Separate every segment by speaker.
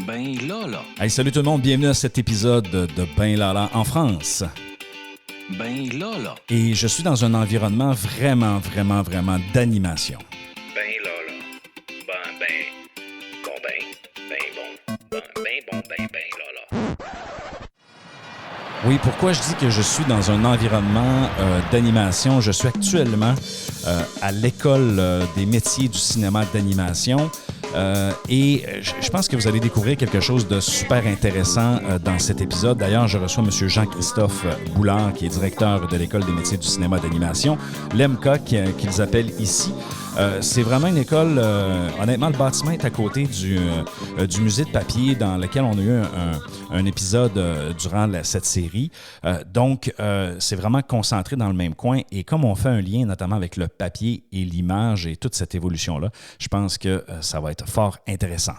Speaker 1: Ben Lala.
Speaker 2: Hey, salut tout le monde, bienvenue à cet épisode de Ben Lala en France.
Speaker 1: Ben Lala.
Speaker 2: Et je suis dans un environnement vraiment d'animation.
Speaker 1: Ben Lala. Ben Lala.
Speaker 2: Oui, pourquoi je dis que je suis dans un environnement d'animation? Je suis actuellement à l'école des métiers du cinéma d'animation. Et je pense que vous allez découvrir quelque chose de super intéressant dans cet épisode. D'ailleurs, je reçois M. Jean-Christophe Boulard, qui est directeur de l'École des métiers du cinéma d'animation, l'EMCA qu'ils appellent ici. C'est vraiment une école, honnêtement, le bâtiment est à côté du musée de papier dans lequel on a eu un épisode durant cette série. Donc, c'est vraiment concentré dans le même coin. Et comme on fait un lien notamment avec le papier et l'image et toute cette évolution-là, je pense que ça va être fort intéressant.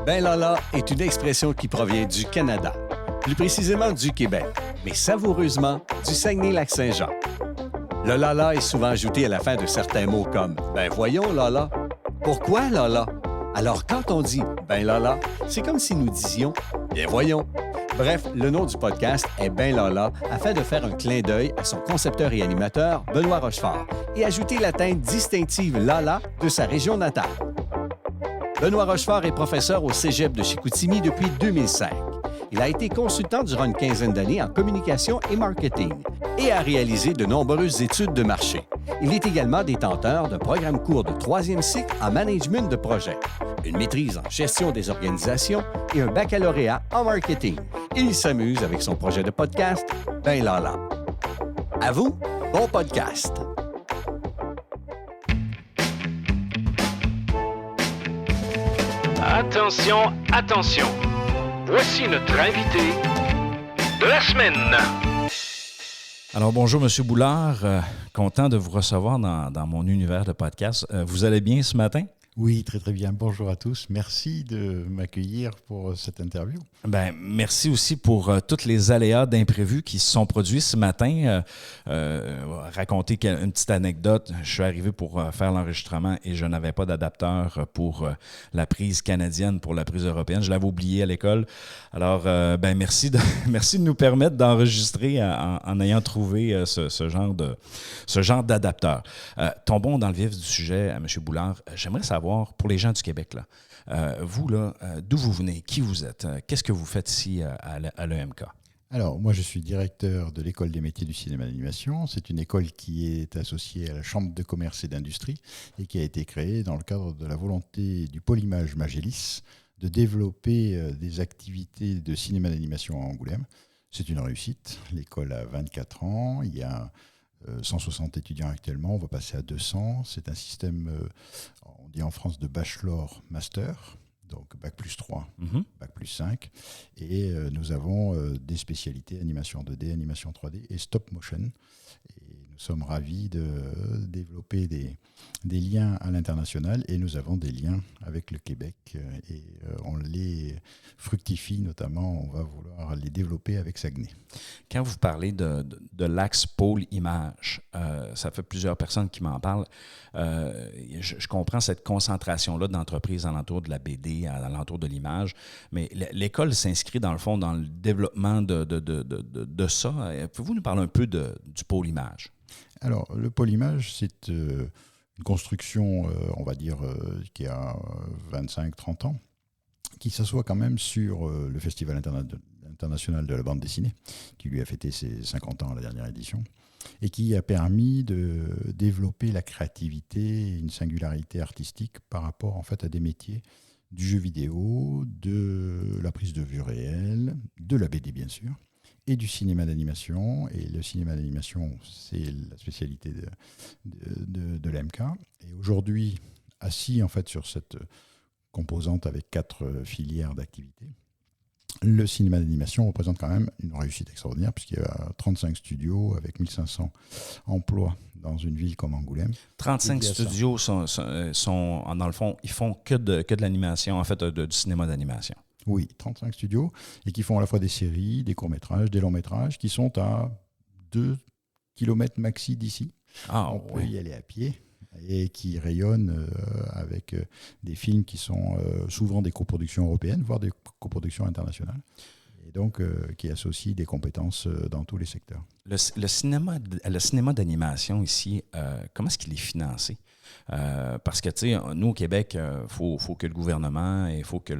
Speaker 3: Ben Lala est une expression qui provient du Canada, plus précisément du Québec, mais savoureusement du Saguenay-Lac-Saint-Jean. Le Lala est souvent ajouté à la fin de certains mots comme « Ben voyons, Lala ». Pourquoi, Lala? Alors, quand on dit « Ben Lala », c'est comme si nous disions « Bien voyons ». Bref, le nom du podcast est Ben Lala afin de faire un clin d'œil à son concepteur et animateur, Benoît Rochefort, et ajouter la teinte distinctive Lala de sa région natale. Benoît Rochefort est professeur au Cégep de Chicoutimi depuis 2005. Il a été consultant durant une quinzaine d'années en communication et marketing et a réalisé de nombreuses études de marché. Il est également détenteur d'un programme court de 3e cycle en management de projet, une maîtrise en gestion des organisations et un baccalauréat en marketing. Il s'amuse avec son projet de podcast, Ben Lala. À vous, bon podcast!
Speaker 1: Attention, attention. Voici notre invité de la semaine.
Speaker 2: Alors, bonjour, M. Boulard. Content de vous recevoir dans mon univers de podcast. Vous allez bien ce matin?
Speaker 4: Oui, très très bien. Bonjour à tous. Merci de m'accueillir pour cette interview.
Speaker 2: Ben, merci aussi pour tous les aléas d'imprévus qui se sont produits ce matin. Raconter une petite anecdote. Je suis arrivé pour faire l'enregistrement et je n'avais pas d'adapteur pour la prise canadienne, pour la prise européenne. Je l'avais oublié à l'école. Alors, ben, merci de nous permettre d'enregistrer en ayant trouvé ce genre d'adapteur. Tombons dans le vif du sujet, M. Boulard. J'aimerais savoir, pour les gens du Québec, là, vous, là, d'où vous venez, qui vous êtes, qu'est-ce que vous faites ici à l'EMK?
Speaker 4: Alors, moi, je suis directeur de l'École des métiers du cinéma d'animation. C'est une école qui est associée à la Chambre de commerce et d'industrie et qui a été créée dans le cadre de la volonté du pôle image Magélis de développer des activités de cinéma d'animation à Angoulême. C'est une réussite. L'école a 24 ans. Il y a 160 étudiants actuellement, on va passer à 200. C'est un système, on dit en France, de bachelor-master, donc Bac plus 3, Bac plus 5. Et nous avons des spécialités animation 2D, animation 3D et stop motion. Et nous sommes ravis de développer des liens à l'international et nous avons des liens avec le Québec et on les fructifie, notamment on va vouloir les développer avec Saguenay.
Speaker 2: Quand vous parlez de l'axe pôle image, ça fait plusieurs personnes qui m'en parlent. Je comprends cette concentration-là d'entreprises alentour de la BD, alentour de l'image, mais l'école s'inscrit dans le fond dans le développement de ça. Pouvez-vous nous parler un peu du pôle image? Alors,
Speaker 4: le pôle image, c'est une construction, on va dire, qui a 25-30 ans, qui s'assoit quand même sur le Festival international de la bande dessinée, qui lui a fêté ses 50 ans à la dernière édition, et qui a permis de développer la créativité et une singularité artistique par rapport en fait à des métiers du jeu vidéo, de la prise de vue réelle, de la BD bien sûr, et du cinéma d'animation. Et le cinéma d'animation, c'est la spécialité de l'EMK. Et aujourd'hui, assis en fait sur cette composante avec 4 filières d'activité, le cinéma d'animation représente quand même une réussite extraordinaire puisqu'il y a 35 studios avec 1500 emplois dans une ville comme Angoulême.
Speaker 2: 35 studios sont dans le fond, ils font que de l'animation, en fait, du cinéma d'animation.
Speaker 4: Oui, 35 studios et qui font à la fois des séries, des courts-métrages, des longs-métrages qui sont à 2 km maxi d'ici.
Speaker 2: Ah,
Speaker 4: on peut y aller à pied. et qui rayonne avec des films qui sont souvent des coproductions européennes, voire des coproductions internationales. Et donc, qui associe des compétences dans tous les secteurs.
Speaker 2: Le cinéma d'animation ici, comment est-ce qu'il est financé? Parce que, tu sais, nous, au Québec, faut que le gouvernement et il faut que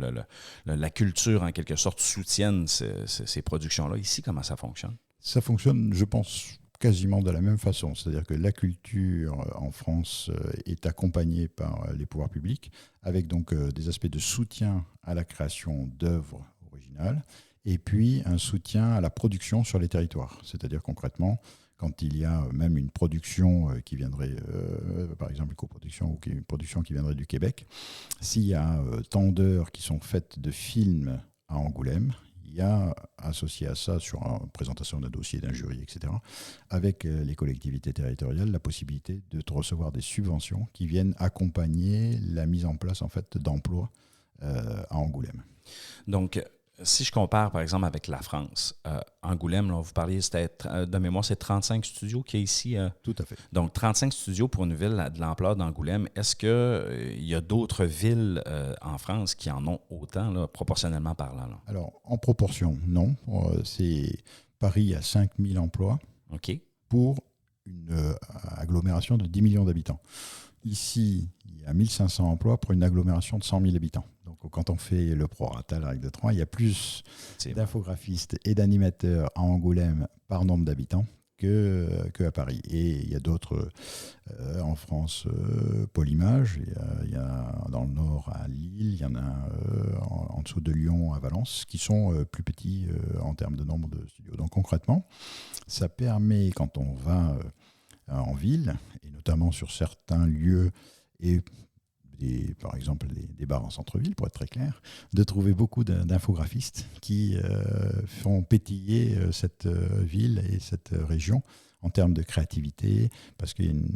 Speaker 2: la culture, en quelque sorte, soutienne ces productions-là. Ici, comment ça fonctionne?
Speaker 4: Ça fonctionne, je pense, quasiment de la même façon. C'est-à-dire que la culture en France est accompagnée par les pouvoirs publics, avec donc des aspects de soutien à la création d'œuvres originales, et puis un soutien à la production sur les territoires. C'est-à-dire concrètement, quand il y a même une production qui viendrait, par exemple une coproduction ou une production qui viendrait du Québec, s'il y a tant d'heures qui sont faites de films à Angoulême, il y a associé à ça, sur la présentation d'un dossier, d'un jury, etc., avec les collectivités territoriales, la possibilité de recevoir des subventions qui viennent accompagner la mise en place en fait, d'emplois à Angoulême.
Speaker 2: Donc, si je compare, par exemple, avec la France, Angoulême, là, vous parliez, de mémoire, c'est 35 studios qu'il y a ici.
Speaker 4: Tout à fait.
Speaker 2: Donc, 35 studios pour une ville de l'ampleur d'Angoulême. Est-ce qu'il y a d'autres villes en France qui en ont autant, là, proportionnellement parlant? Là?
Speaker 4: Alors, en proportion, non. Paris a 5000 emplois pour une agglomération de 10 millions d'habitants. Ici, il y a 1500 emplois pour une agglomération de 100 000 habitants. Donc, quand on fait le prorata, la règle de 3, il y a plus d'infographistes et d'animateurs à Angoulême par nombre d'habitants qu'à Paris. Et il y a d'autres en France, Pôle Image, il y a dans le nord à Lille, il y en a en dessous de Lyon à Valence, qui sont plus petits en termes de nombre de studios. Donc concrètement, ça permet, quand on va en ville, et notamment sur certains lieux, et par exemple des bars en centre-ville, pour être très clair, de trouver beaucoup d'infographistes qui font pétiller cette ville et cette région en termes de créativité, parce qu'il y a une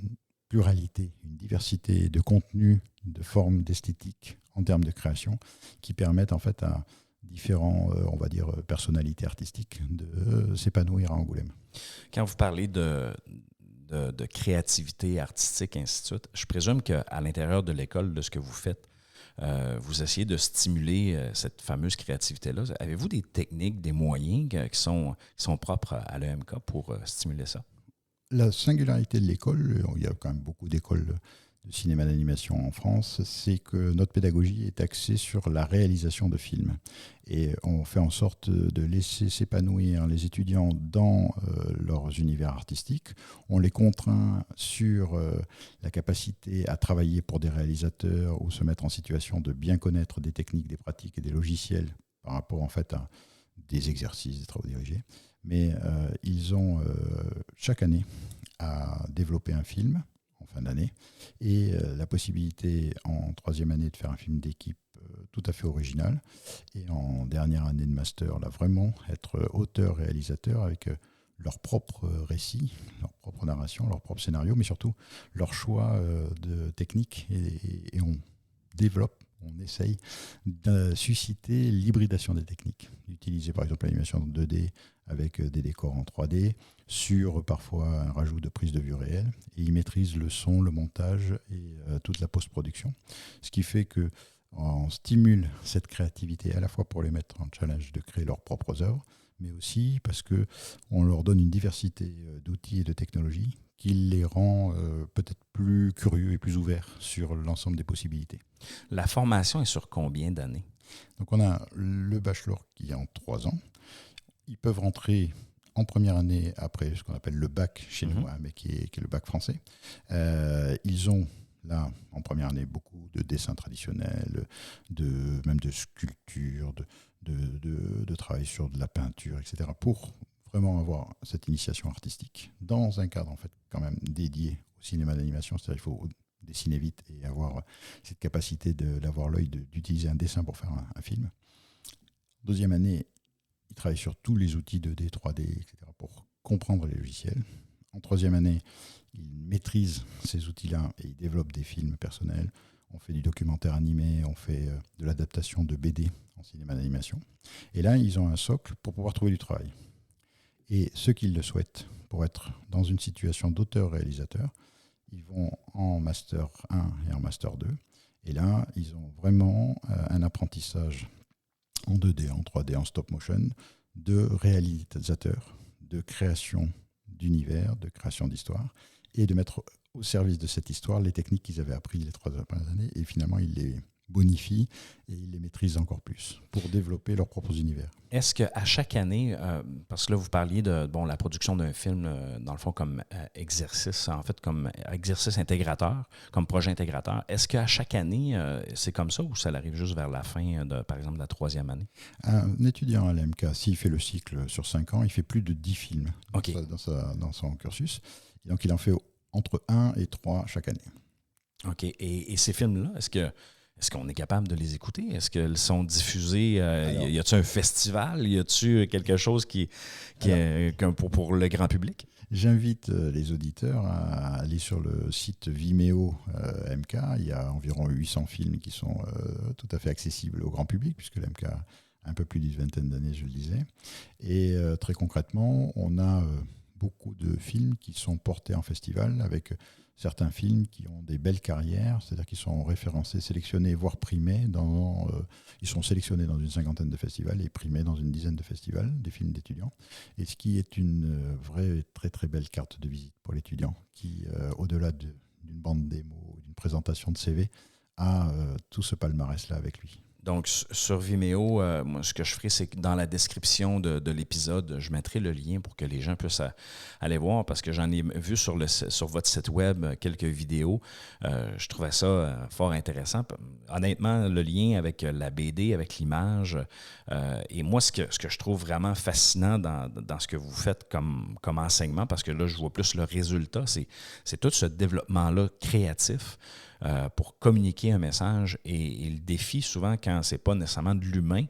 Speaker 4: pluralité, une diversité de contenus, de formes, d'esthétique en termes de création qui permettent en fait à différents, on va dire, personnalités artistiques de s'épanouir à Angoulême.
Speaker 2: Quand vous parlez de créativité artistique, ainsi de suite, je présume qu'à l'intérieur de l'école, de ce que vous faites, vous essayez de stimuler cette fameuse créativité-là. Avez-vous des techniques, des moyens qui sont propres à l'EMK pour stimuler ça?
Speaker 4: La singularité de l'école, il y a quand même beaucoup d'écoles de cinéma d'animation en France, c'est que notre pédagogie est axée sur la réalisation de films. Et on fait en sorte de laisser s'épanouir les étudiants dans leurs univers artistiques. On les contraint sur la capacité à travailler pour des réalisateurs ou se mettre en situation de bien connaître des techniques, des pratiques et des logiciels par rapport en fait à des exercices, des travaux dirigés. Mais ils ont chaque année à développer un film en fin d'année, et la possibilité en troisième année de faire un film d'équipe tout à fait original, et en dernière année de master, là vraiment être auteur-réalisateur avec leur propre récit, leur propre narration, leur propre scénario, mais surtout leur choix de technique, et on développe, on essaye de susciter l'hybridation des techniques, d'utiliser par exemple l'animation en 2D avec des décors en 3D, sur parfois un rajout de prise de vue réelle, et ils maîtrisent le son, le montage et toute la post-production, ce qui fait qu'on stimule cette créativité à la fois pour les mettre en challenge de créer leurs propres œuvres, mais aussi parce qu'on leur donne une diversité d'outils et de technologies qui les rend peut-être plus curieux et plus ouverts sur l'ensemble des possibilités.
Speaker 2: La formation est sur combien d'années?
Speaker 4: Donc on a le bachelor qui est en 3 ans. Ils peuvent rentrer en première année après ce qu'on appelle le bac chez nous, mais qui est le bac français. Ils ont là, en première année, beaucoup de dessins traditionnels, même de sculpture, de travail sur de la peinture, etc., pour vraiment avoir cette initiation artistique dans un cadre en fait quand même dédié au cinéma d'animation. C'est-à-dire qu'il faut dessiner vite et avoir cette capacité d'avoir l'œil d'utiliser un dessin pour faire un film. Deuxième année, ils travaillent sur tous les outils 2D, 3D, etc., pour comprendre les logiciels. En troisième année, ils maîtrisent ces outils-là et ils développent des films personnels. On fait du documentaire animé, on fait de l'adaptation de BD en cinéma d'animation. Et là, ils ont un socle pour pouvoir trouver du travail. Et ceux qui le souhaitent, pour être dans une situation d'auteur-réalisateur, ils vont en Master 1 et en Master 2. Et là, ils ont vraiment un apprentissage en 2D, en 3D, en stop motion, de réalisateur, de création d'univers, de création d'histoire, et de mettre au service de cette histoire les techniques qu'ils avaient apprises les 3 dernières années. Et finalement, ils les bonifient et ils les maîtrisent encore plus pour développer leurs propres univers.
Speaker 2: Est-ce qu'à chaque année, parce que là, vous parliez de la production d'un film, dans le fond, comme exercice, en fait, comme exercice intégrateur, comme projet intégrateur, est-ce qu'à chaque année, c'est comme ça ou ça arrive juste vers la fin, par exemple, de la 3e année?
Speaker 4: Un étudiant à l'EMK, s'il fait le cycle sur 5 ans, il fait plus de 10 films dans son cursus. Et donc, il en fait entre 1 et 3 chaque année.
Speaker 2: OK. Et ces films-là, est-ce qu'on est capable de les écouter? Est-ce qu'ils sont diffusés? Y a-t-il un festival? Y a-t-il quelque chose pour le grand public?
Speaker 4: J'invite les auditeurs à aller sur le site Vimeo MK. Il y a environ 800 films qui sont tout à fait accessibles au grand public, puisque l'MK a un peu plus d'une vingtaine d'années, je le disais. Et très concrètement, on a beaucoup de films qui sont portés en festival avec certains films qui ont des belles carrières, c'est-à-dire qu'ils sont référencés, sélectionnés, voire primés. Ils sont sélectionnés dans une 50aine de festivals et primés dans une 10aine de festivals, des films d'étudiants. Et ce qui est une vraie, très très belle carte de visite pour l'étudiant qui, au-delà d'une bande démo, d'une présentation de CV, a tout ce palmarès-là avec lui.
Speaker 2: Donc, sur Vimeo, moi, ce que je ferai, c'est que dans la description de l'épisode, je mettrai le lien pour que les gens puissent aller voir, parce que j'en ai vu sur votre site web quelques vidéos. Je trouvais ça fort intéressant. Honnêtement, le lien avec la BD, avec l'image, et moi, ce que je trouve vraiment fascinant dans ce que vous faites comme enseignement, parce que là, je vois plus le résultat, c'est tout ce développement-là créatif. Pour communiquer un message et le défi, souvent, quand c'est pas nécessairement de l'humain,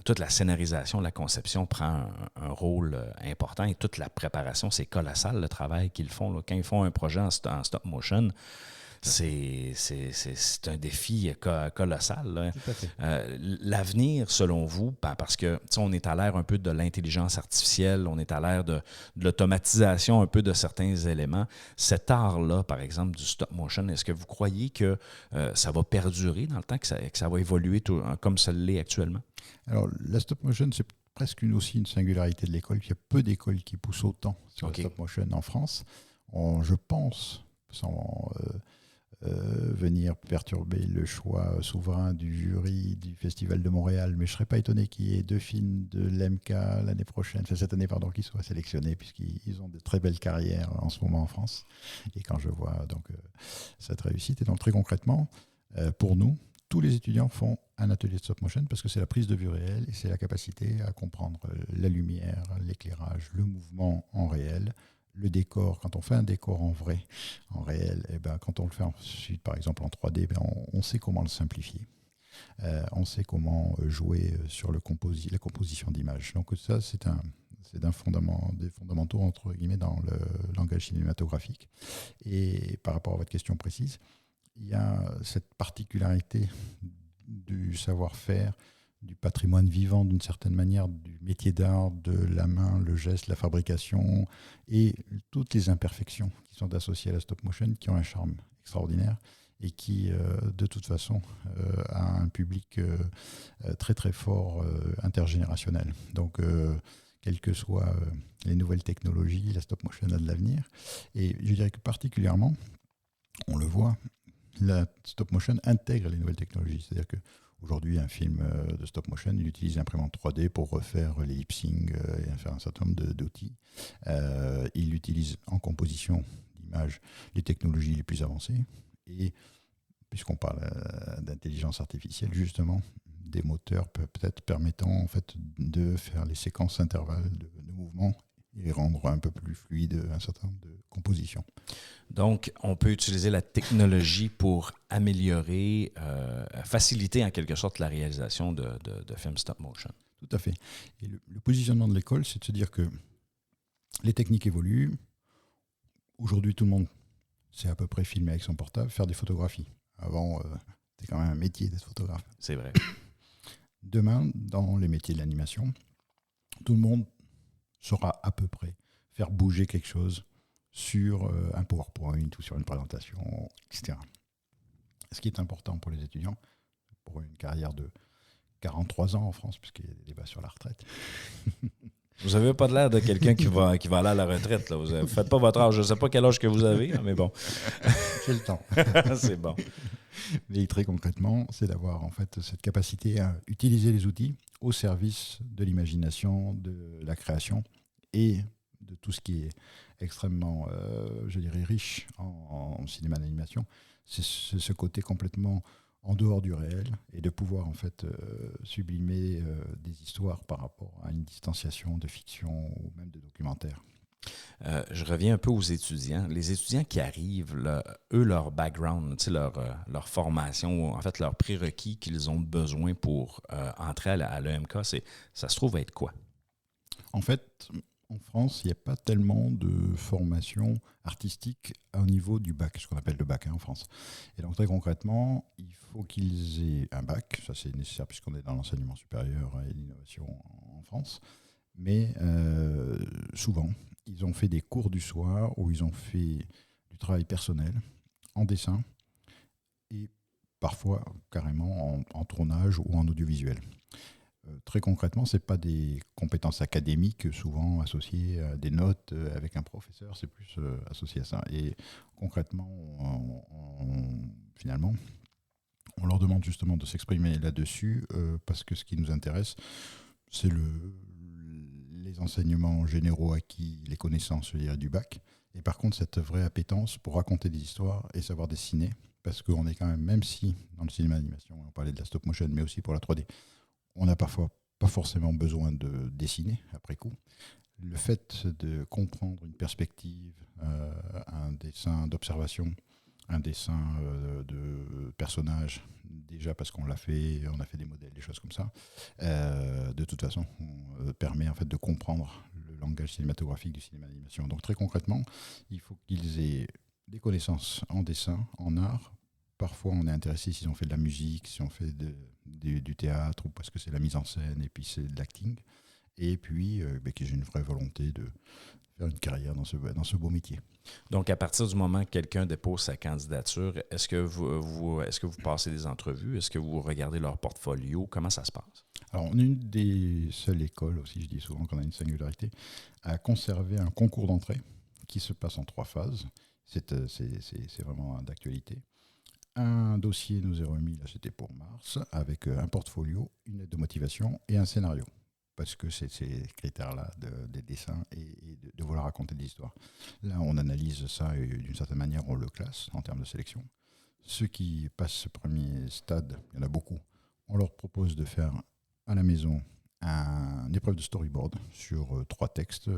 Speaker 2: toute la scénarisation, la conception prend un rôle important et toute la préparation, c'est colossal le travail qu'ils font. Là. Quand ils font un projet en stop motion, c'est un défi colossal. Là.
Speaker 4: Tout à fait.
Speaker 2: L'avenir, selon vous, parce que on est à l'ère un peu de l'intelligence artificielle, on est à l'ère de l'automatisation un peu de certains éléments. Cet art-là, par exemple, du stop motion, est-ce que vous croyez que ça va perdurer dans le temps, que ça va évoluer comme ça l'est actuellement?
Speaker 4: Alors, la stop motion, c'est presque aussi une singularité de l'école. Il y a peu d'écoles qui poussent autant sur la stop motion en France. Je pense, sans venir perturber le choix souverain du jury du Festival de Montréal, mais je ne serais pas étonné qu'il y ait 2 films de l'MK cette année, qui soient sélectionnés, puisqu'ils ont de très belles carrières en ce moment en France. Et quand je vois cette réussite, et donc très concrètement, pour nous, tous les étudiants font un atelier de stop motion parce que c'est la prise de vue réelle et c'est la capacité à comprendre la lumière, l'éclairage, le mouvement en réel, le décor. Quand on fait un décor en réel, et quand on le fait ensuite, par exemple en 3D, on sait comment le simplifier. On sait comment jouer sur la composition d'images. Donc ça, c'est des fondamentaux, entre guillemets, dans le langage cinématographique. Et par rapport à votre question précise, il y a cette particularité du savoir-faire, du patrimoine vivant d'une certaine manière, du métier d'art, de la main, le geste, la fabrication et toutes les imperfections qui sont associées à la stop motion, qui ont un charme extraordinaire et qui, de toute façon, a un public très très fort intergénérationnel. Donc, quelles que soient les nouvelles technologies, la stop motion a de l'avenir. Et je dirais que particulièrement, on le voit, la stop motion intègre les nouvelles technologies. C'est-à-dire qu'aujourd'hui, un film de stop motion, il utilise l'imprimante 3D pour refaire les lip-sync et faire un certain nombre d'outils. Il utilise en composition d'images les technologies les plus avancées. Et puisqu'on parle d'intelligence artificielle, justement, des moteurs peut-être permettant en fait, de faire les séquences intervalles de mouvements et rendre un peu plus fluide un certain nombre de compositions.
Speaker 2: Donc, on peut utiliser la technologie pour améliorer, faciliter en quelque sorte la réalisation de films stop motion.
Speaker 4: Tout à fait. Et le positionnement de l'école, c'est de se dire que les techniques évoluent. Aujourd'hui, tout le monde sait à peu près filmer avec son portable, faire des photographies. Avant, c'était quand même un métier d'être photographe.
Speaker 2: C'est vrai.
Speaker 4: Demain, dans les métiers de l'animation, tout le monde saura à peu près faire bouger quelque chose sur un PowerPoint ou sur une présentation, etc. Ce qui est important pour les étudiants, pour une carrière de 43 ans en France, puisqu'il y a des débats sur la retraite.
Speaker 2: Vous n'avez pas l'air de quelqu'un qui va aller à la retraite. Là. Vous ne faites pas votre âge. Je ne sais pas quel âge que vous avez, mais bon.
Speaker 4: J'ai le temps.
Speaker 2: C'est bon.
Speaker 4: Mais très concrètement, c'est d'avoir en fait cette capacité à utiliser les outils au service de l'imagination, de la création et de tout ce qui est extrêmement, je dirais, riche en cinéma d'animation. C'est ce côté complètement en dehors du réel et de pouvoir en fait sublimer des histoires par rapport à une distanciation de fiction ou même de documentaire.
Speaker 2: Je reviens un peu aux étudiants. Les étudiants qui arrivent, là, eux, leur background, leur formation, en fait, leurs prérequis qu'ils ont besoin pour entrer à l'EMK, ça se trouve être quoi?
Speaker 4: En fait, en France, il n'y a pas tellement de formation artistique au niveau du bac, ce qu'on appelle le bac en France. Et donc très concrètement, il faut qu'ils aient un bac, ça c'est nécessaire puisqu'on est dans l'enseignement supérieur et l'innovation en France, mais souvent, ils ont fait des cours du soir où ils ont fait du travail personnel en dessin et parfois carrément en tournage ou en audiovisuel. Très concrètement, ce n'est pas des compétences académiques souvent associées à des notes avec un professeur, c'est plus associé à ça. Et concrètement, finalement, on leur demande justement de s'exprimer là-dessus parce que ce qui nous intéresse, c'est les enseignements généraux acquis, les connaissances, je dirais, du bac. Et par contre, cette vraie appétence pour raconter des histoires et savoir dessiner, parce qu'on est quand même si dans le cinéma d'animation, on parlait de la stop motion, mais aussi pour la 3D, on n'a parfois pas forcément besoin de dessiner après coup. Le fait de comprendre une perspective, un dessin d'observation, un dessin de personnage, déjà parce qu'on l'a fait, on a fait des modèles, des choses comme ça, de toute façon, permet en fait de comprendre le langage cinématographique du cinéma d'animation. Donc très concrètement, il faut qu'ils aient des connaissances en dessin, en art. Parfois, on est intéressé si on fait de la musique, si on fait du théâtre, ou parce que c'est la mise en scène, et puis c'est de l'acting. Et puis, que j'ai une vraie volonté de faire une carrière dans ce beau métier.
Speaker 2: Donc, à partir du moment que quelqu'un dépose sa candidature, est-ce que vous passez des entrevues? Est-ce que vous regardez leur portfolio? Comment ça se passe?
Speaker 4: Alors, on est une des seules écoles, aussi, je dis souvent qu'on a une singularité, à conserver un concours d'entrée qui se passe en 3 phases. C'est vraiment d'actualité. Un dossier nous est remis, là c'était pour mars, avec un portfolio, une lettre de motivation et un scénario. Parce que c'est ces critères-là des dessins et de vouloir raconter des histoires. Là, on analyse ça et d'une certaine manière, on le classe en termes de sélection. Ceux qui passent ce premier stade, il y en a beaucoup, on leur propose de faire à la maison une épreuve de storyboard sur 3 textes.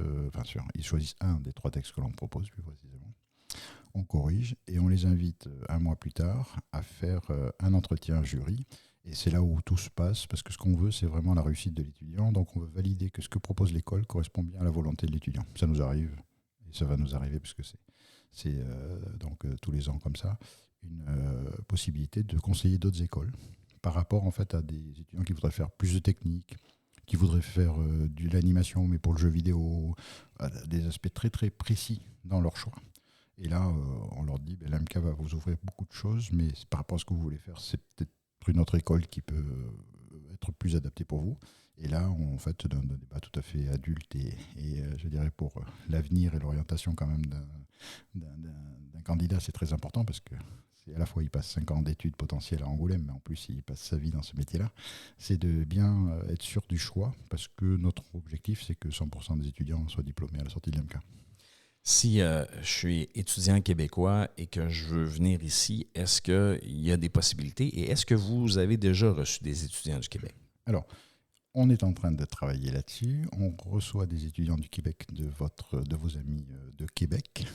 Speaker 4: Ils choisissent un des 3 textes que l'on propose, plus précisément. On corrige et on les invite un mois plus tard à faire un entretien jury. Et c'est là où tout se passe, parce que ce qu'on veut, c'est vraiment la réussite de l'étudiant. Donc on veut valider que ce que propose l'école correspond bien à la volonté de l'étudiant. Ça nous arrive, et ça va nous arriver, parce que c'est tous les ans comme ça, une possibilité de conseiller d'autres écoles par rapport en fait à des étudiants qui voudraient faire plus de technique, qui voudraient faire de l'animation, mais pour le jeu vidéo, des aspects très très précis dans leur choix. Et là, on leur dit, l'AMK va vous ouvrir beaucoup de choses, mais par rapport à ce que vous voulez faire, c'est peut-être une autre école qui peut être plus adaptée pour vous. Et là, on fait un débat tout à fait adulte et je dirais pour l'avenir et l'orientation quand même d'un candidat, c'est très important parce que c'est à la fois il passe 5 ans d'études potentielles à Angoulême, mais en plus il passe sa vie dans ce métier-là. C'est de bien être sûr du choix parce que notre objectif, c'est que 100% des étudiants soient diplômés à la sortie de l'AMK.
Speaker 2: Si je suis étudiant québécois et que je veux venir ici, est-ce qu'il y a des possibilités et est-ce que vous avez déjà reçu des étudiants du Québec?
Speaker 4: Alors, on est en train de travailler là-dessus. On reçoit des étudiants du Québec de vos amis de Québec,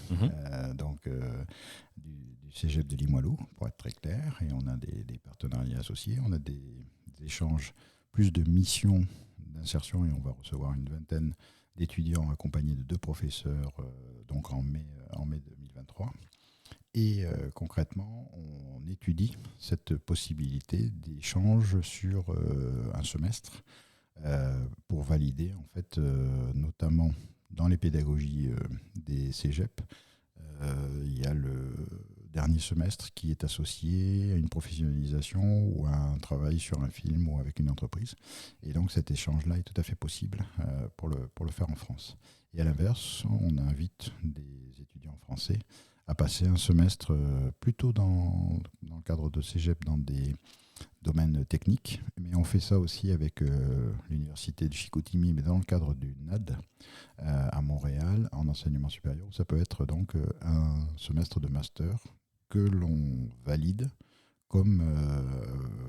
Speaker 4: du Cégep de Limoilou, pour être très clair. Et on a des partenariats associés. On a des échanges, plus de missions d'insertion et on va recevoir une vingtaine d'étudiants accompagnés de 2 professeurs donc en mai 2023. Et concrètement, on étudie cette possibilité d'échange sur un semestre pour valider, en fait, notamment dans les pédagogies des cégeps, Il y a le dernier semestre qui est associé à une professionnalisation ou à un travail sur un film ou avec une entreprise. Et donc cet échange-là est tout à fait possible pour le faire en France. Et à l'inverse, on invite des étudiants français à passer un semestre plutôt dans le cadre de cégep dans des domaines techniques. Mais on fait ça aussi avec l'université de Chicoutimi, mais dans le cadre du NAD à Montréal, en enseignement supérieur. Ça peut être donc un semestre de master que l'on valide comme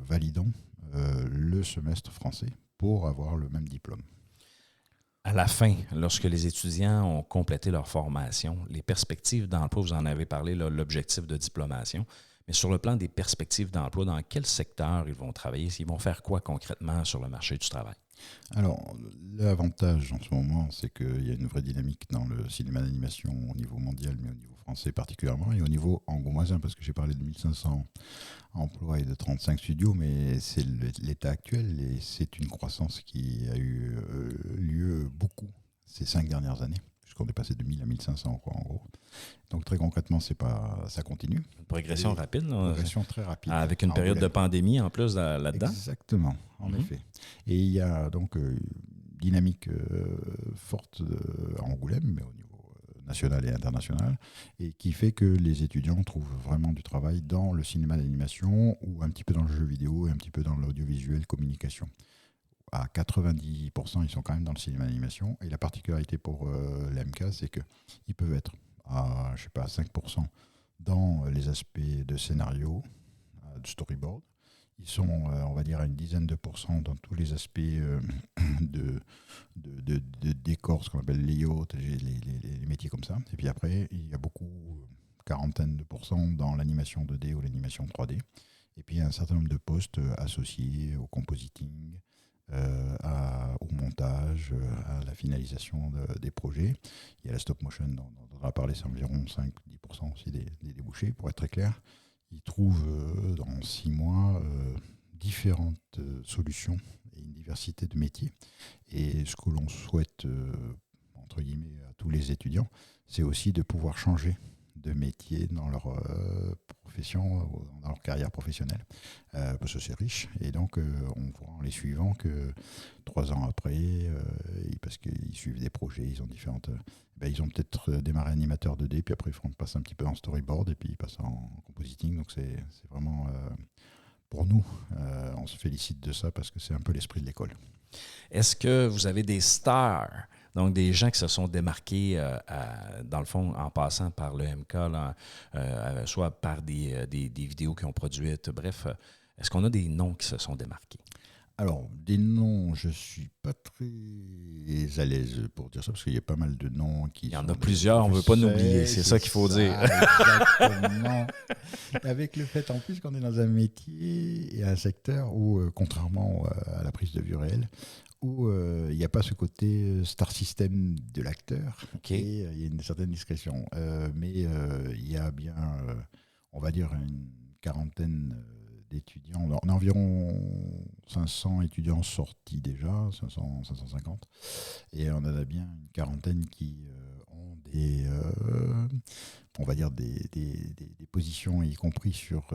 Speaker 4: validant le semestre français pour avoir le même diplôme.
Speaker 2: À la fin, lorsque les étudiants ont complété leur formation, les perspectives d'emploi, vous en avez parlé, là, l'objectif de diplomation, mais sur le plan des perspectives d'emploi, dans quel secteur ils vont travailler? Ils vont faire quoi concrètement sur le marché du travail?
Speaker 4: Alors, l'avantage en ce moment, c'est qu'il y a une vraie dynamique dans le cinéma d'animation au niveau mondial, mais au niveau français particulièrement, et au niveau angoumoisin, parce que j'ai parlé de 1500 emplois et de 35 studios, mais c'est l'état actuel, et c'est une croissance qui a eu lieu beaucoup ces 5 dernières années, puisqu'on est passé de 1000 à 1500, quoi, en gros. Donc très concrètement, ça continue.
Speaker 2: Une progression rapide. Là,
Speaker 4: progression très rapide.
Speaker 2: Avec une période de pandémie en plus là-dedans.
Speaker 4: Exactement, en effet. Et il y a donc une dynamique forte à Angoulême, mais au niveau national et international, et qui fait que les étudiants trouvent vraiment du travail dans le cinéma d'animation ou un petit peu dans le jeu vidéo et un petit peu dans l'audiovisuel communication. À 90%, ils sont quand même dans le cinéma d'animation. Et la particularité pour l'MK, c'est qu'ils peuvent être à, 5% dans les aspects de scénario, de storyboard. Ils sont, on va dire, à une dizaine de pourcents dans tous les aspects de décor, ce qu'on appelle layout, les métiers comme ça. Et puis après, il y a beaucoup, quarantaine de pourcents dans l'animation 2D ou l'animation 3D. Et puis, il y a un certain nombre de postes associés au compositing, au montage, à la finalisation des projets. Il y a la stop motion dont on a parlé, c'est environ 5-10% aussi des débouchés, pour être très clair. Ils trouvent dans 6 mois différentes solutions et une diversité de métiers. Et ce que l'on souhaite, entre guillemets, à tous les étudiants, c'est aussi de pouvoir changer de métier dans leur profession, dans leur carrière professionnelle, parce que c'est riche. Et donc, on voit en les suivant que 3 ans après, parce qu'ils suivent des projets, ils ont différentes... ils ont peut-être démarré animateur 2D, puis après, ils passent un petit peu en storyboard, et puis ils passent en compositing. Donc, c'est vraiment... pour nous, on se félicite de ça, parce que c'est un peu l'esprit de l'école.
Speaker 2: Est-ce que vous avez des stars, donc des gens qui se sont démarqués, dans le fond, en passant par le MK, là, soit par des vidéos qu'ils ont produites, bref, est-ce qu'on a des noms qui se sont démarqués?
Speaker 4: Alors, des noms, je ne suis pas très à l'aise pour dire ça, parce qu'il y a pas mal de noms qui...
Speaker 2: Il y en a plusieurs, on ne veut pas n'oublier, c'est ça qu'il faut dire.
Speaker 4: Exactement. Avec le fait, en plus, qu'on est dans un métier et un secteur où, contrairement à la prise de vue réelle, où il n'y a pas ce côté star system de l'acteur,
Speaker 2: Okay.
Speaker 4: Et il y a une certaine discrétion. Mais il y a bien, on va dire, une quarantaine d'étudiants. On a environ 500 étudiants sortis déjà, 550. Et on en a bien une quarantaine qui ont des... on va dire des positions, y compris sur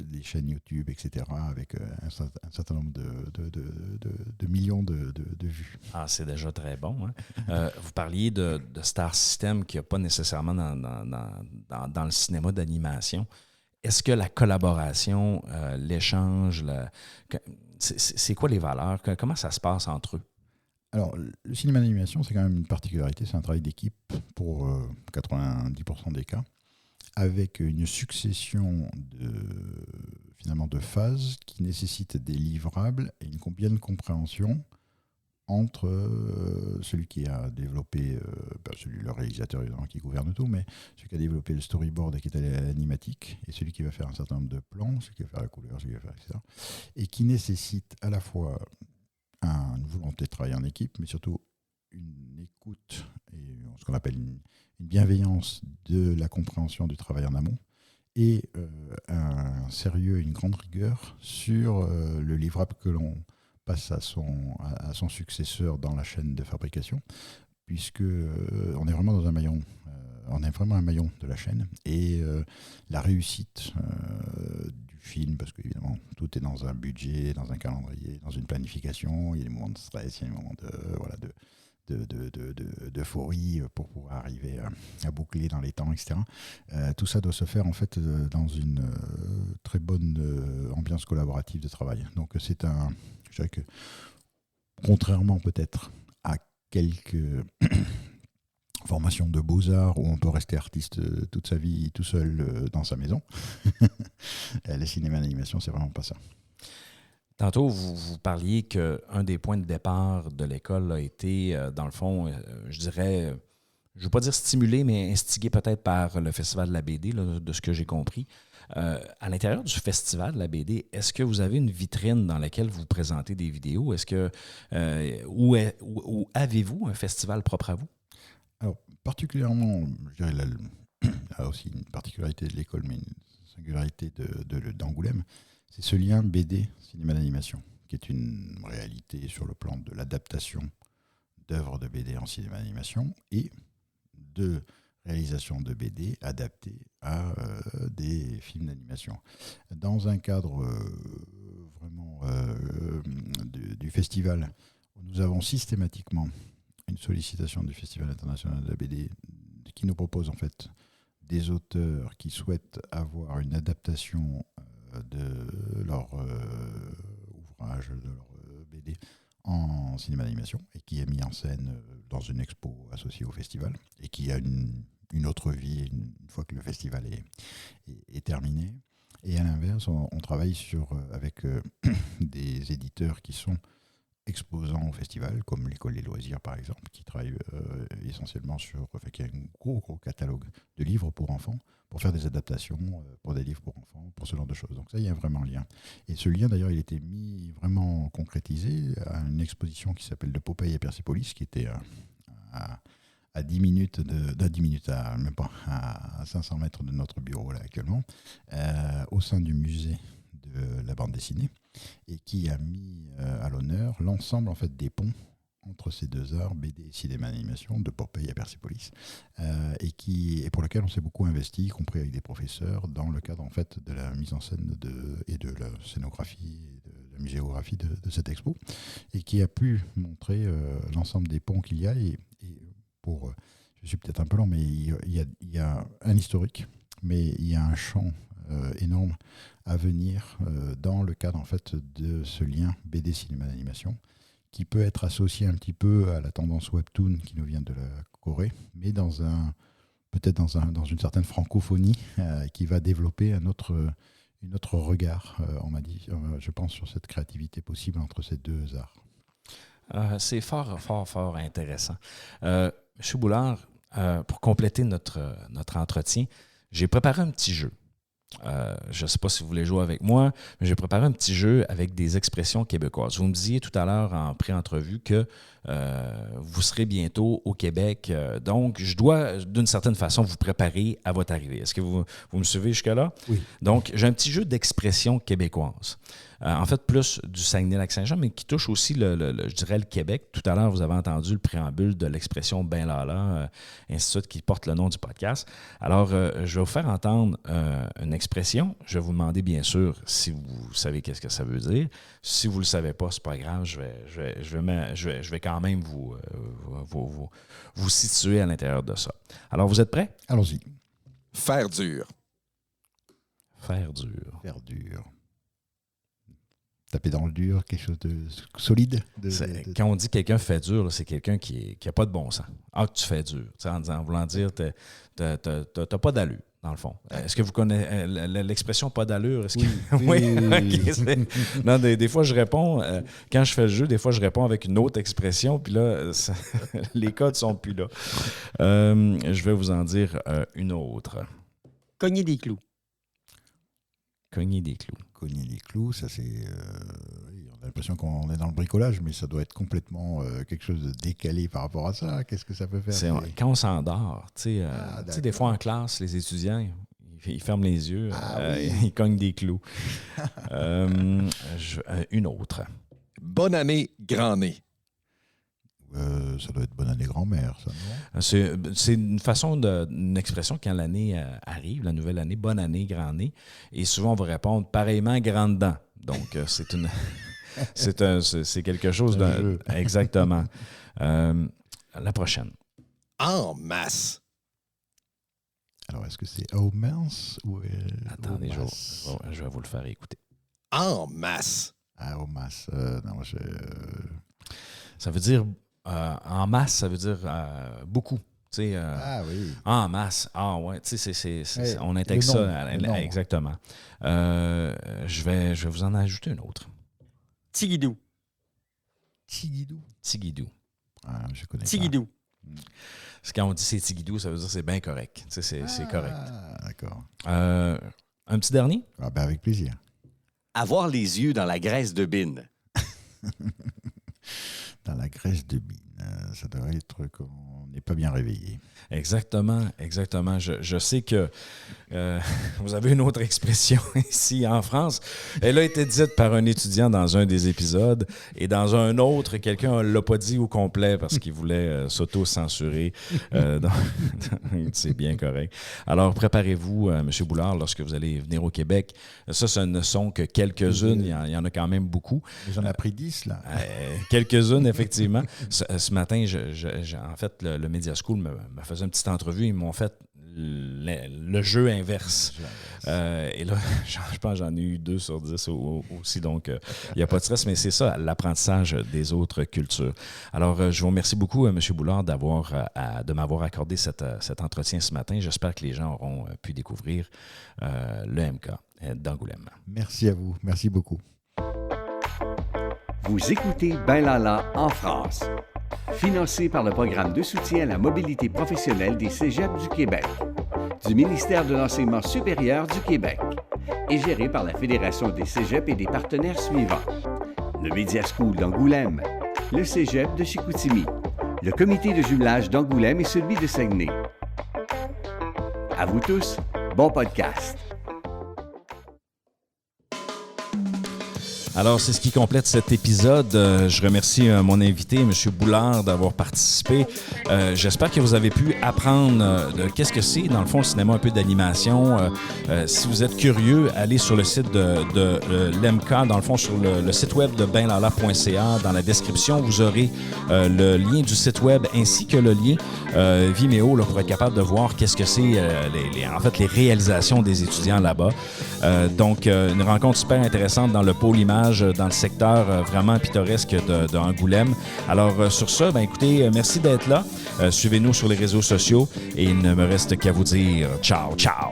Speaker 4: des chaînes YouTube, etc., avec un certain nombre de millions de vues.
Speaker 2: Ah, c'est déjà très bon. Hein? Vous parliez de Star System qui n'y a pas nécessairement dans le cinéma d'animation. Est-ce que la collaboration, l'échange, c'est quoi les valeurs? Comment ça se passe entre eux?
Speaker 4: Alors, le cinéma d'animation, c'est quand même une particularité, c'est un travail d'équipe pour 90% des cas, avec une succession de phases qui nécessitent des livrables et une bien de compréhension entre celui qui a développé, le réalisateur évidemment qui gouverne tout, mais celui qui a développé le storyboard et qui est allé à l'animatique, et celui qui va faire un certain nombre de plans, celui qui va faire la couleur, celui qui va faire, etc. Et qui nécessite à la fois une volonté de travailler en équipe, mais surtout une écoute et ce qu'on appelle une bienveillance de la compréhension du travail en amont, et un sérieux et une grande rigueur sur le livrable que l'on passe à son successeur dans la chaîne de fabrication, puisque on est vraiment dans un maillon on est vraiment un maillon de la chaîne. Et la réussite du film, parce qu'évidemment, tout est dans un budget, dans un calendrier, dans une planification. Il y a des moments de stress, il y a des moments d'euphorie pour pouvoir arriver à boucler dans les temps, etc. Tout ça doit se faire en fait dans une très bonne ambiance collaborative de travail. Donc je dirais que contrairement peut-être à quelques formations de beaux-arts où on peut rester artiste toute sa vie tout seul dans sa maison, le cinéma d'animation, c'est vraiment pas ça.
Speaker 2: Tantôt, vous parliez qu'un des points de départ de l'école a été, dans le fond, je dirais, je ne veux pas dire stimulé, mais instigé peut-être par le Festival de la BD, là, de ce que j'ai compris. À l'intérieur du Festival de la BD, est-ce que vous avez une vitrine dans laquelle vous présentez des vidéos? Est-ce que, ou avez-vous un festival propre à vous?
Speaker 4: Alors, particulièrement, je dirais là aussi une particularité de l'école, mais une singularité d'Angoulême, c'est ce lien BD, cinéma d'animation, qui est une réalité sur le plan de l'adaptation d'œuvres de BD en cinéma d'animation et de réalisation de BD adaptées à des films d'animation. Dans un cadre vraiment du festival, où nous avons systématiquement une sollicitation du Festival international de la BD qui nous propose en fait des auteurs qui souhaitent avoir une adaptation de leur ouvrage, de leur BD en cinéma d'animation et qui est mis en scène dans une expo associée au festival et qui a une autre vie une fois que le festival est terminé. Et à l'inverse, on travaille avec des éditeurs qui sont exposants au festival, comme l'École des loisirs par exemple, qui travaille essentiellement qui a un gros catalogue de livres pour enfants, pour faire des adaptations pour des livres pour enfants, pour ce genre de choses. Donc ça, il y a vraiment un lien. Et ce lien, d'ailleurs, il était vraiment concrétisé à une exposition qui s'appelle De Popeye à Persépolis, qui était à 10 minutes, même pas, à 500 mètres de notre bureau là actuellement, au sein du musée de la bande dessinée, et qui a mis à l'honneur l'ensemble en fait des ponts entre ces deux arts, BD et cinéma d'animation, de Popeye à Persépolis, et pour lequel on s'est beaucoup investi, y compris avec des professeurs, dans le cadre en fait de la mise en scène et de la scénographie et de la muséographie de cette expo, et qui a pu montrer l'ensemble des ponts qu'il y a. Et je suis peut-être un peu lent, mais il y a un historique, mais il y a un champ énorme à venir dans le cadre en fait de ce lien BD cinéma d'animation qui peut être associé un petit peu à la tendance webtoon qui nous vient de la Corée, mais peut-être dans une certaine francophonie qui va développer un autre regard, on m'a dit, je pense, sur cette créativité possible entre ces deux arts.
Speaker 2: C'est fort intéressant. Monsieur Boulard, pour compléter notre entretien, j'ai préparé un petit jeu. Je ne sais pas si vous voulez jouer avec moi, mais j'ai préparé un petit jeu avec des expressions québécoises. Vous me disiez tout à l'heure en pré-entrevue que vous serez bientôt au Québec. Donc, je dois, d'une certaine façon, vous préparer à votre arrivée. Est-ce que vous me suivez jusque-là?
Speaker 4: Oui.
Speaker 2: Donc, j'ai un petit jeu d'expressions québécoises. En fait, plus du Saguenay-Lac-Saint-Jean, mais qui touche aussi, je dirais, le Québec. Tout à l'heure, vous avez entendu le préambule de l'expression « ben lala », ainsi de suite, qui porte le nom du podcast. Alors, je vais vous faire entendre une expression. Je vais vous demander, bien sûr, si vous savez qu'est-ce que ça veut dire. Si vous ne le savez pas, c'est pas grave. Je vais quand même vous situer à l'intérieur de ça. Alors, vous êtes prêts?
Speaker 4: Allons-y.
Speaker 5: Faire dur.
Speaker 2: Faire dur.
Speaker 4: Faire dur. Taper dans le dur, quelque chose de solide.
Speaker 2: Quand on dit quelqu'un fait dur, là, c'est quelqu'un qui n'a pas de bon sens. Ah, tu fais dur. En voulant dire, t'as pas d'allure, dans le fond. Est-ce que vous connaissez l'expression pas d'allure? Oui. Okay, non, des fois, je réponds, quand je fais le jeu, des fois, je réponds avec une autre expression, puis là, les codes sont plus là. Je vais vous en dire une autre.
Speaker 5: Cogner des clous.
Speaker 2: Cogner des clous.
Speaker 4: Cogner des clous, ça c'est... on a l'impression qu'on est dans le bricolage, mais ça doit être complètement quelque chose de décalé par rapport à ça. Qu'est-ce que ça peut faire?
Speaker 2: Quand on s'endort, tu sais, des fois en classe, les étudiants, ils ferment les yeux, ils cognent des clous. Une autre.
Speaker 5: Bonne année, grand nez.
Speaker 4: ça doit être bonne année grand-mère, ça, non?
Speaker 2: C'est une expression quand l'année arrive, la nouvelle année, bonne année, grande année. Et souvent, on va répondre pareillement, grande dent. Donc, c'est une... c'est quelque chose de... Exactement. La prochaine.
Speaker 5: En masse.
Speaker 4: Alors, est-ce que c'est au mince ou
Speaker 2: Attendez, je vais vous le faire écouter.
Speaker 5: En masse.
Speaker 4: Ah, au masse. Non,
Speaker 2: Ça veut dire... en masse, ça veut dire beaucoup.
Speaker 4: Ah oui.
Speaker 2: En masse. Ah ouais. On intègre ça. Exactement. Je vais vous en ajouter une autre.
Speaker 5: Tigidou.
Speaker 2: Tigidou.
Speaker 4: Ah, je connais
Speaker 5: Tigidou.
Speaker 2: Quand on dit c'est tigidou, ça veut dire que c'est bien correct. C'est correct.
Speaker 4: Ah, d'accord.
Speaker 2: Un petit dernier?
Speaker 4: Ah, ben avec plaisir.
Speaker 3: Avoir les yeux dans la graisse de bine.
Speaker 4: Dans la graisse de bine, ça devrait être qu'on n'est pas bien réveillé.
Speaker 2: Exactement. Je sais que vous avez une autre expression ici en France. Elle a été dite par un étudiant dans un des épisodes et dans un autre, quelqu'un ne l'a pas dit au complet parce qu'il voulait s'auto-censurer. C'est bien correct. Alors, préparez-vous, M. Boulard, lorsque vous allez venir au Québec. Ça, ce ne sont que quelques-unes. Il y en a quand même beaucoup.
Speaker 4: J'en ai pris 10, là.
Speaker 2: Quelques-unes, effectivement. Ce matin, en fait, le Media School me faisait une petite entrevue. Ils m'ont fait le jeu inverse. Et là, je pense que j'en ai eu 2 sur 10 aussi. Donc, il n'y a pas de stress, mais c'est ça, l'apprentissage des autres cultures. Alors, je vous remercie beaucoup, M. Boulard, de m'avoir accordé cet entretien ce matin. J'espère que les gens auront pu découvrir le MK d'Angoulême.
Speaker 4: Merci à vous. Merci beaucoup.
Speaker 3: Vous écoutez Ben Lala en France. Financé par le programme de soutien à la mobilité professionnelle des cégeps du Québec, du ministère de l'Enseignement supérieur du Québec et géré par la Fédération des cégeps et des partenaires suivants. Le Media School d'Angoulême, le cégep de Chicoutimi, le comité de jumelage d'Angoulême et celui de Saguenay. À vous tous, bon podcast.
Speaker 2: Alors, c'est ce qui complète cet épisode. Je remercie mon invité, M. Boulard, d'avoir participé. J'espère que vous avez pu apprendre de qu'est-ce que c'est, dans le fond, le cinéma, un peu d'animation. Si vous êtes curieux, allez sur le site de l'MK, dans le fond, sur le site web de benlala.ca. Dans la description, vous aurez le lien du site web ainsi que le lien Vimeo là, pour être capable de voir qu'est-ce que c'est, les réalisations des étudiants là-bas. Donc, une rencontre super intéressante dans le pôle image, dans le secteur vraiment pittoresque d'Angoulême. Alors, sur ça, écoutez, merci d'être là. Suivez-nous sur les réseaux sociaux et il ne me reste qu'à vous dire ciao, ciao!